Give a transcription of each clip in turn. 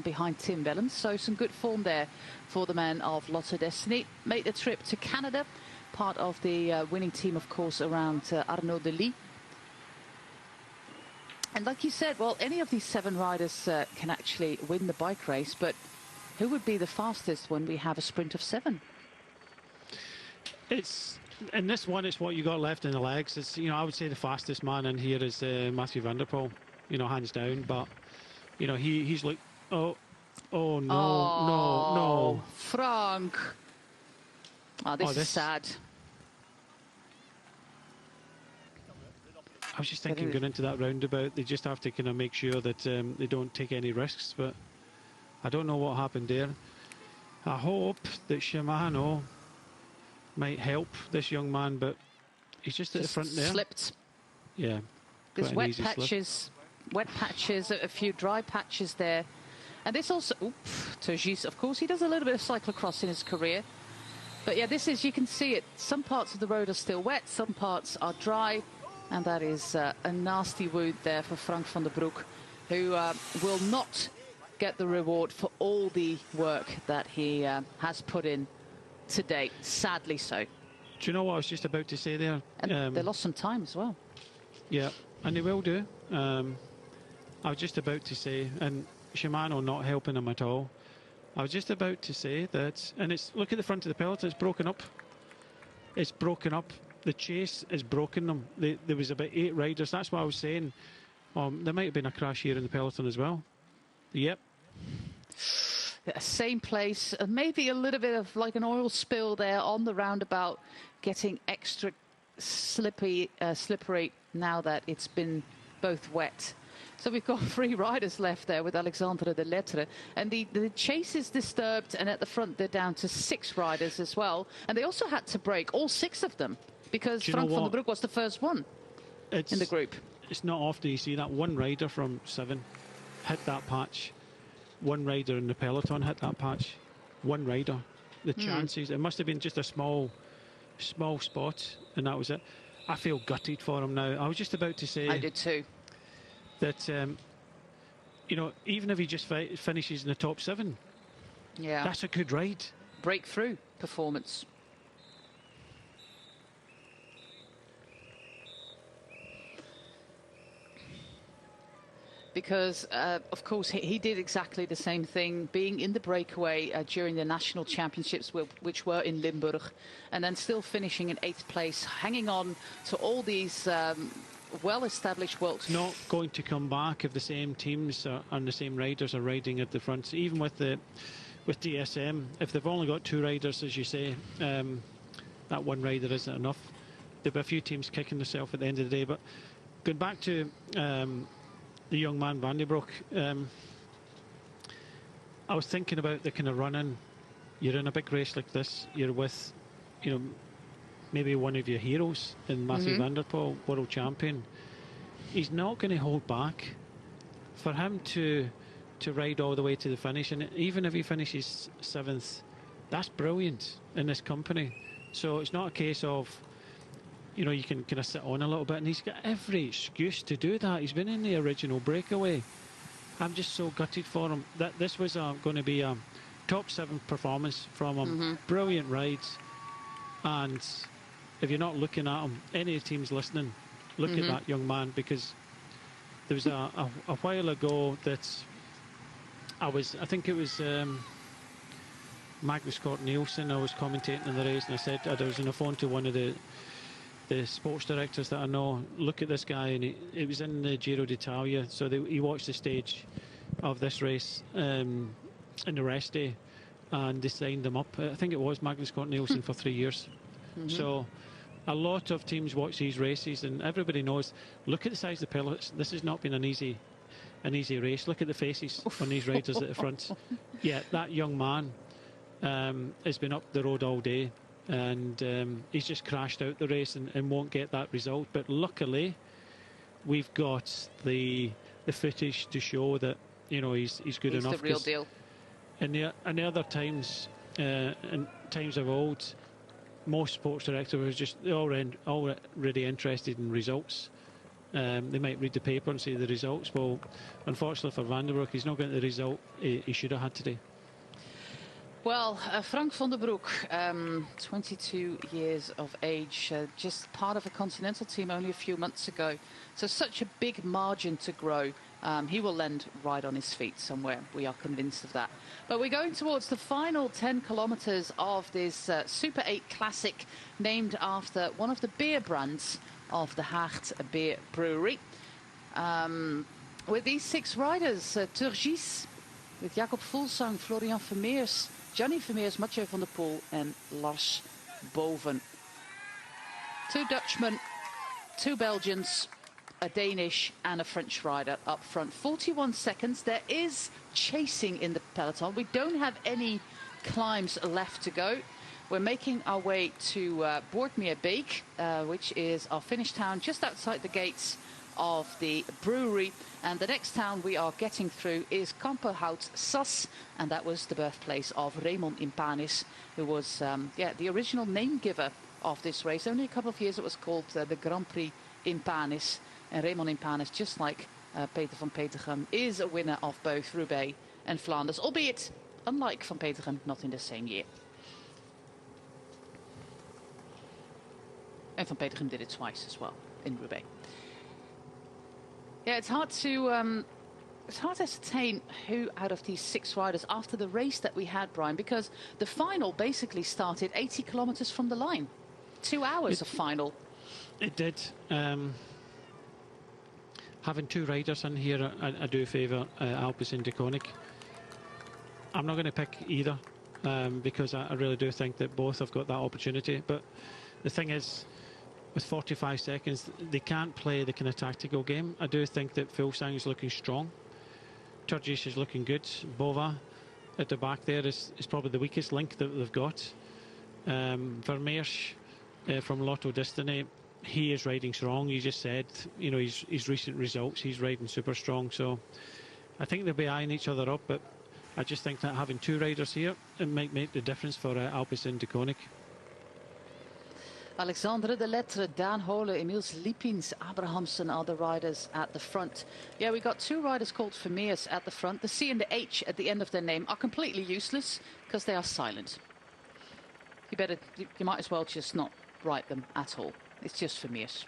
behind Tim Wellens. So some good form there for the man of Lotto Destiny. Made the trip to Canada, part of the winning team, of course, around Arnaud Delis. And like you said, well, any of these 7 riders can actually win the bike race, but who would be the fastest when we have a sprint of 7? In this one, it's what you got left in the legs. It's, you know, I would say the fastest man in here is Mathieu van der Poel, you know, hands down. But, you know, he's like, oh no. Frank. Oh, this is sad. I was just thinking, going into that roundabout, they just have to kind of make sure that they don't take any risks. But I don't know what happened there. I hope that Shimano might help this young man, but he's just at the front there. Slipped. Yeah. There's wet patches, a few dry patches there. And this also, Turgis, of course, he does a little bit of cyclocross in his career. But yeah, this is, you can see it, some parts of the road are still wet, some parts are dry. And that is a nasty wound there for Frank van der Broek, who will not get the reward for all the work that he has put in to date, sadly so. Do you know what I was just about to say there? And they lost some time as well. Yeah, and they will do. I was just about to say, and Shimano not helping them at all. I was just about to say that, and it's, look at the front of the peloton, it's broken up. It's broken up. The chase has broken them. There was about 8 riders. That's what I was saying. There might have been a crash here in the peloton as well. Yep. Same place. Maybe a little bit of like an oil spill there on the roundabout, getting extra slippery now that it's been both wet. So we've got 3 riders left there with Alexandre de Lettre. And the chase is disturbed, and at the front they're down to 6 riders as well. And they also had to break, all 6 of them, because Frank van der Broek was the first one in the group. It's not often you see that one rider from 7 hit that patch. One rider in the peloton hit that patch. One rider. The chances, it must have been just a small spot, and that was it. I feel gutted for him now. I was just about to say... I did too. That, you know, even if he just finishes in the top 7, yeah, that's a good ride. Breakthrough performance. Because, of course, he did exactly the same thing, being in the breakaway during the national championships, which were in Limburg, and then still finishing in 8th place, hanging on to all these well-established worlds. Not going to come back if the same teams and the same riders are riding at the front. Even with DSM, if they've only got 2 riders, as you say, that one rider isn't enough. There'll be a few teams kicking themselves at the end of the day. But going back to the young man Van der Broek, I was thinking about the kind of run-in. You're in a big race like this. You're with, you know, maybe one of your heroes in Mathieu van der Poel, world champion. He's not going to hold back. For him to ride all the way to the finish, and even if he finishes 7th, that's brilliant in this company. So it's not a case of, you know, you can kind of sit on a little bit, and he's got every excuse to do that. He's been in the original breakaway. I'm just so gutted for him. That this was going to be a top 7 performance from him. Brilliant rides. And if you're not looking at him, any teams listening, look at that young man, because there was a while ago that I think it was Magnus Cort Nielsen, I was commentating in the race, and I said, I was on the phone to one of the sports directors that I know, look at this guy, and it was in the Giro d'Italia, so he watched the stage of this race in the rest day, and they signed him up. I think it was Magnus Cort Nielsen for 3 years. So a lot of teams watch these races, and everybody knows, look at the size of the peloton. This has not been an easy race. Look at the faces on these riders at the front. Yeah, that young man has been up the road all day, and he's just crashed out the race and won't get that result. But luckily, we've got the footage to show that, you know, he's good enough. He's the real deal. And the other times, in times of old, most sports directors were just already interested in results. They might read the paper and see the results. Well, unfortunately for Van der Broek, he's not getting the result he should have had today. Well, Frank van der Broek, 22 years of age, just part of a continental team only a few months ago. So such a big margin to grow. He will land right on his feet somewhere. We are convinced of that. But we're going towards the final 10 kilometers of this Super 8 Classic, named after one of the beer brands of the Haagt Beer Brewery. With these 6 riders, Turgis, with Jacob Fuglsang, Florian Vermeers, Gianni Vermeers, Mathieu van der Poel and Lars Boven. 2 Dutchmen, 2 Belgians, a Danish and a French rider up front. 41 seconds. There is chasing in the peloton. We don't have climbs left to go. We're making our way to Boortmeerbeek, which is our finish town just outside the gates of the brewery, and the next town we are getting through is Kamperhout Sas, and that was the birthplace of Raymond Impanis, who was the original name giver of this race. Only a couple of years it was called the Grand Prix Impanis, and Raymond Impanis, just like Peter van Petegem, is a winner of both Roubaix and Flanders, albeit unlike van Petegem, not in the same year. And van Petegem did it twice as well in Roubaix. Yeah, it's hard to ascertain who out of these 6 riders after the race that we had, Brian, because the final basically started 80 kilometers from the line. 2 hours of final. It did. Having 2 riders in here, I do favour Alpecin Deceuninck. I'm not going to pick either because I really do think that both have got that opportunity. But the thing is, with 45 seconds, they can't play the kind of tactical game. I do think that Fuglsang is looking strong. Turgis is looking good. Bova at the back there is probably the weakest link that they've got. Vermeers from Lotto Destiny, he is riding strong. You just said, you know, his recent results, he's riding super strong. So I think they'll be eyeing each other up, but I just think that having 2 riders here, it might make the difference for Alpecin Deceuninck. Alexandre de Lettre, Daan Hole, Emils Liepins, Abrahamsen are the riders at the front. Yeah, we got 2 riders called Vermeers at the front. The C and the H at the end of their name are completely useless because they are silent. You might as well just not write them at all. It's just Vermeers.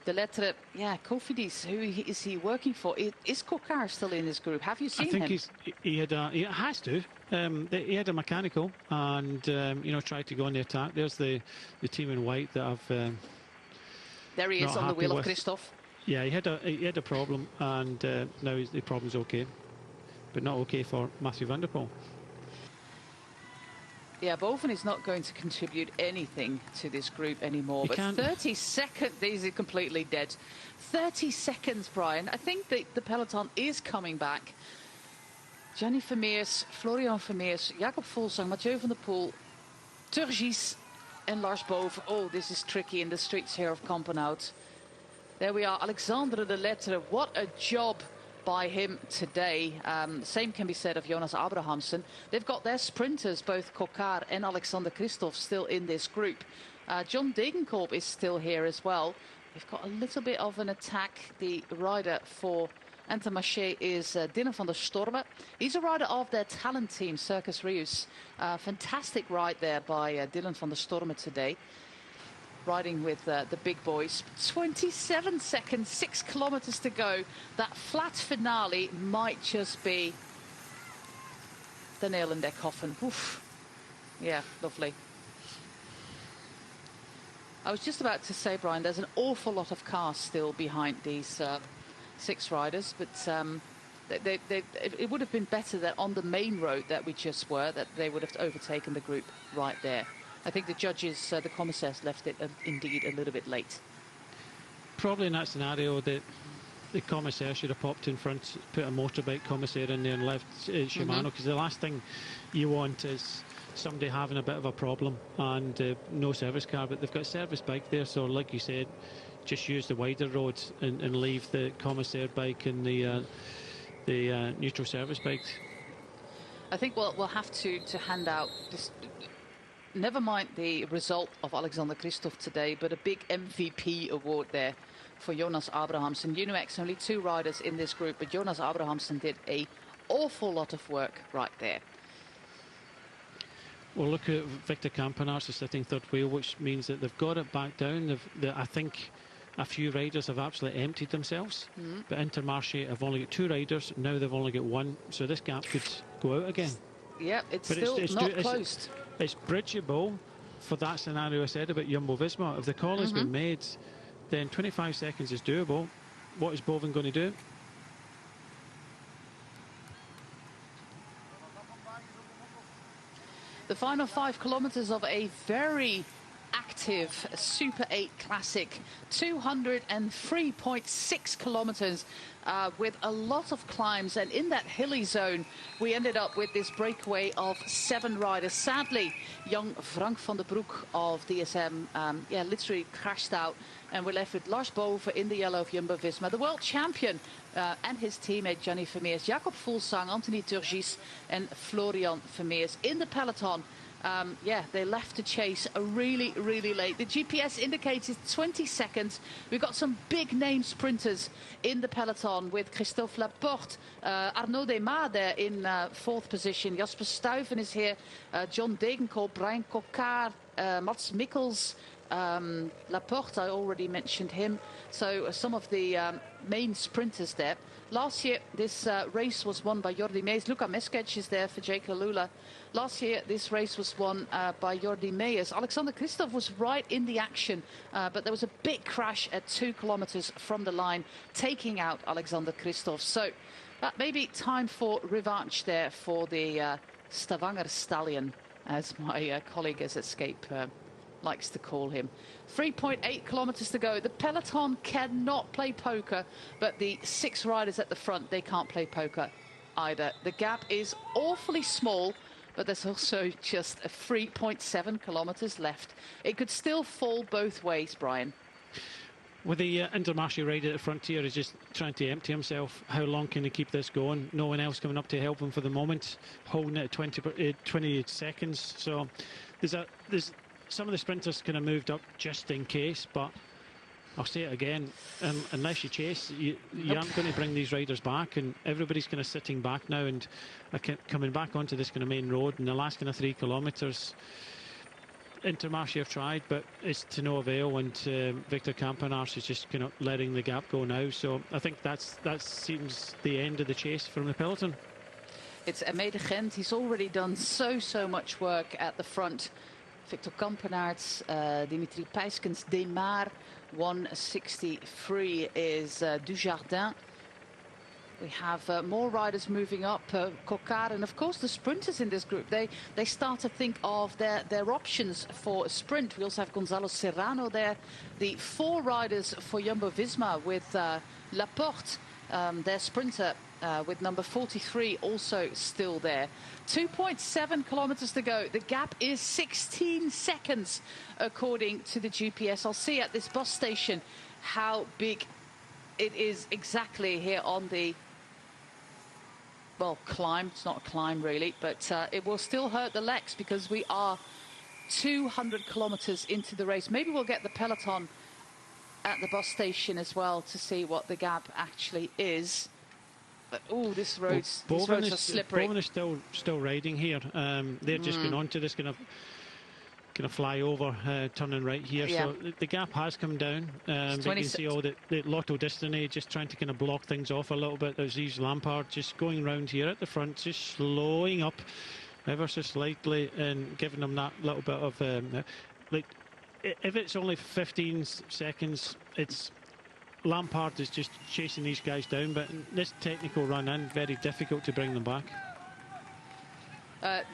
De Lettre, yeah, Cofidis, who is he working for? Is Coquard still in this group? Have you seen him? I think he has to. He had a mechanical and, you know, tried to go on the attack. There's the team in white that I've... there he is on the wheel of Christophe. Yeah, he had a problem, and now the problem's okay. But not okay for Mathieu van der Poel. Yeah, Boven is not going to contribute anything to this group anymore. But 30 seconds, these are completely dead. 30 seconds, Brian. I think the peloton is coming back. Gianni Vermeers, Florian Vermeers, Jacob Fuglsang, Mathieu van der Poel, Turgis and Lars Boven. Oh, this is tricky in the streets here of Kampenhout. There we are, Alexandre de Lettre. What a job by him today. Same can be said of Jonas Abrahamsen. They've got their sprinters, both Coquard and Alexander Christophe, still in this group. John Degenkolb is still here as well. We've got a little bit of an attack. The rider for Intermarché is Dylan van der Storme. He's a rider of their talent team, Circus Rius. Fantastic ride there by Dylan van der Storme today, riding with the big boys. 27 seconds, 6 kilometers to go. That flat finale might just be the nail in their coffin. Oof. Yeah, lovely. I was just about to say, Brian, there's an awful lot of cars still behind these 6 riders, but it would have been better that on the main road that we just were, that they would have overtaken the group right there. I think the judges, the commissaires, left it indeed a little bit late. Probably in that scenario, the commissaire should have popped in front, put a motorbike commissaire in there and left Shimano, because the last thing you want is somebody having a bit of a problem and no service car, but they've got a service bike there, so like you said, just use the wider roads and leave the commissaire bike and the neutral service bikes. I think we'll have to hand out this never mind the result of Alexander Kristoff today, but a big MVP award there for Jonas Abrahamsen. Uno-X, only 2 riders in this group, but Jonas Abrahamsen did an awful lot of work right there. Well, look at Victor Campenaerts is sitting third wheel, which means that they've got it back down. I think a few riders have absolutely emptied themselves, but Intermarché have only got 2 riders. Now they've only got 1, so this gap could go out again. Yeah, it's still not closed. It's bridgeable for that scenario I said about Jumbo-Visma. If the call has been made, then 25 seconds is doable. What is Boven going to do? The final 5 kilometers of a very active Super 8 Classic, 203.6 kilometers with a lot of climbs, and in that hilly zone we ended up with this breakaway of 7 riders. Sadly, young Frank van der Broek of DSM literally crashed out, and we're left with Lars Boven in the yellow of Jumbo-Visma, the world champion and his teammate Gianni Vermeers, Jacob Fuglsang, Anthony Turgis and Florian Vermeers in the peloton. They left the chase really, really late. The GPS indicates 20 seconds. We've got some big name sprinters in the peloton with Christophe Laporte, Arnaud Desmas there in 4th position. Jasper Stuyven is here, John Degenkolb, Brian Coquard, Mats Mikkels, Laporte, I already mentioned him. So some of the main sprinters there. Last year, this race was won by Jordi Meijers. Luka Meskec is there for Jake Lula. Last year, this race was won by Jordi Meijers. Alexander Kristoff was right in the action, but there was a big crash at 2 kilometers from the line, taking out Alexander Kristoff. So that may be time for revanche there for the Stavanger Stallion, as my colleague as Escape likes to call him. 3.8 kilometers to go. The peloton cannot play poker, but the 6 riders at the front, they can't play poker either. The gap is awfully small, but there's also just 3.7 kilometers left. It could still fall both ways, Brian. With the Intermarché rider at the frontier is just trying to empty himself. How long can he keep this going? No one else coming up to help him for the moment, holding it at 20 seconds. So there's some of the sprinters kind of moved up just in case, but I'll say it again, unless you chase, you aren't going to bring these riders back, and everybody's kind of sitting back now and coming back onto this kind of main road in the last kind of 3 kilometres. Intermarché have tried, but it's to no avail, and Victor Campenaerts is just kind of letting the gap go now. So I think that seems the end of the chase from the peloton. It's Aimé de Gent. He's already done so much work at the front. Victor Campenaerts, Dimitri Peiskens, Desmas, 163 is Dujardin. We have more riders moving up, Coquard, and of course the sprinters in this group. They start to think of their options for a sprint. We also have Gonzalo Serrano there. The 4 riders for Jumbo-Visma with Laporte, their sprinter, with number 43 also still there. 2.7 kilometers to go. The gap is 16 seconds according to the GPS. I'll see at this bus station how big it is exactly here on the climb. It's not a climb really, but it will still hurt the legs because we are 200 kilometers into the race. Maybe we'll get the peloton at the bus station as well to see what the gap actually is. But these roads are slippery. Boven is still riding here. They're just going on to this kind of fly over, turning right here. Yeah. So the gap has come down. You can see all the Lotto Destiny just trying to kind of block things off a little bit. There's Yves Lampaert just going round here at the front, just slowing up ever so slightly and giving them that little bit of if it's only 15 seconds, it's Lampaert is just chasing these guys down, but this technical run in, very difficult to bring them back.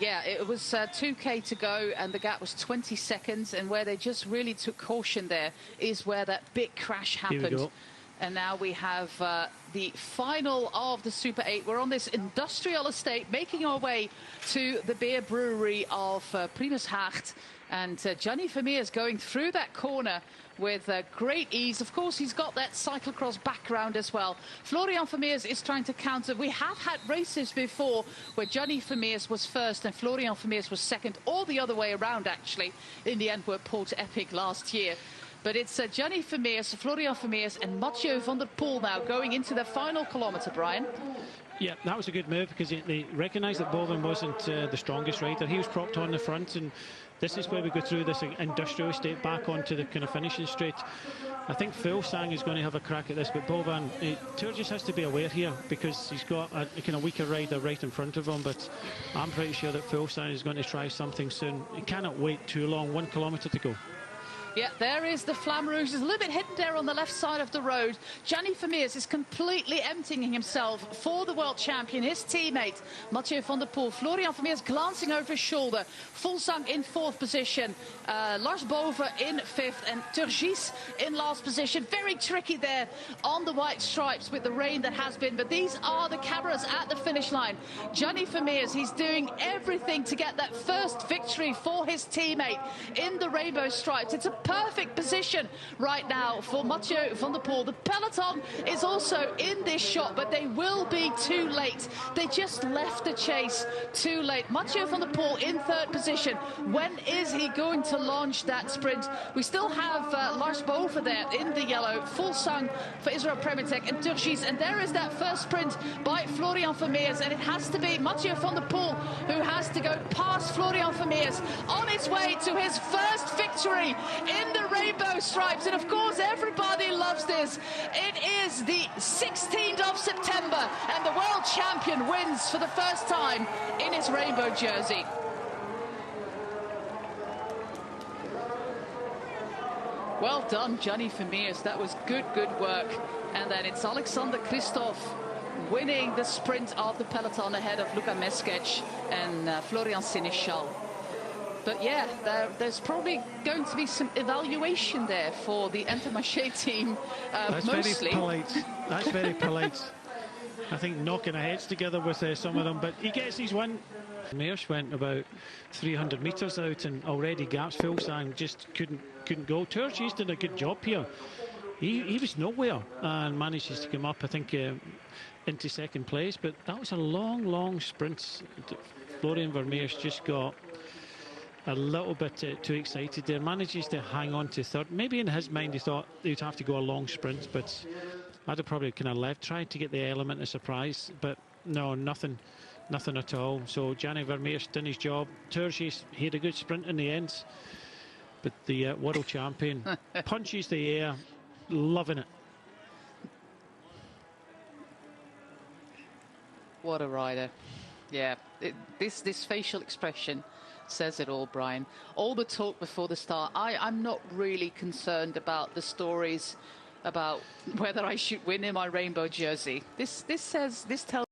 It was 2k to go and the gap was 20 seconds, and where they just really took caution there is where that big crash happened. Here we go. And now we have the final of the Super 8. We're on this industrial estate, making our way to the beer brewery of Primus Hacht. And Gianni Vermeers going through that corner with great ease. Of course, he's got that cyclocross background as well. Florian Vermeers is trying to counter. We have had races before where Gianni Vermeers was first and Florian Vermeers was second, or the other way around, actually, in the Antwerp Port Epic last year. But it's Gianni Vermeers, Florian Vermeers and Mathieu van der Poel now going into the final kilometre, Brian. Yeah, that was a good move because they recognised that Boven wasn't the strongest rider. He was propped on the front, and this is where we go through this industrial estate back onto the kind of finishing straight. I think Fuglsang is going to have a crack at this, but Boven, Turgis has to be aware here because he's got a kind of weaker rider right in front of him, but I'm pretty sure that Fuglsang is going to try something soon. He cannot wait too long, 1 kilometre to go. Yeah, there is the Flamme Rouge. It's a little bit hidden there on the left side of the road. Gianni Vermeers is completely emptying himself for the world champion. His teammate, Mathieu van der Poel. Florian Vermeers glancing over his shoulder. Fuglsang in 4th position. Lars Boven in 5th. And Turgis in last position. Very tricky there on the white stripes with the rain that has been. But these are the cameras at the finish line. Gianni Vermeers, he's doing everything to get that first victory for his teammate in the rainbow stripes. It's a perfect position right now for Mathieu van der Poel. The peloton is also in this shot, but they will be too late. They just left the chase too late. Mathieu van der Poel in 3rd position. When is he going to launch that sprint? We still have Lars Boven there in the yellow. Fuglsang for Israel Premier Tech and Turgis. And there is that first sprint by Florian Vermeers. And it has to be Mathieu van der Poel who has to go past Florian Vermeers on his way to his first victory in the rainbow stripes. And of course everybody loves this. It is the 16th of September and the world champion wins for the first time in his rainbow jersey. Well done, Gianni Vermeers. That was good work. And then it's Alexander Kristoff winning the sprint of the peloton ahead of Luka Meskec and Florian Sénéchal. But yeah, there's probably going to be some evaluation there for the Intermarché team, That's mostly. Very polite. That's very polite. I think knocking our heads together with some of them, but he gets his win. Mears went about 300 metres out, and already gaps. Fuglsang just couldn't go. Turgis did a good job here. He was nowhere and manages to come up, I think, into 2nd place. But that was a long sprint. Florian Vermeers just got a little bit too excited there. Manages to hang on to 3rd. Maybe in his mind he thought he'd have to go a long sprint, but I'd have probably kind of tried to get the element of surprise, but no, nothing at all. So Gianni Vermeers done his job. Turgis, he had a good sprint in the end, but the world champion punches the air, loving it. What a rider. Yeah, this facial expression says it all, Brian. All the talk before the start. I'm not really concerned about the stories about whether I should win in my rainbow jersey. This tells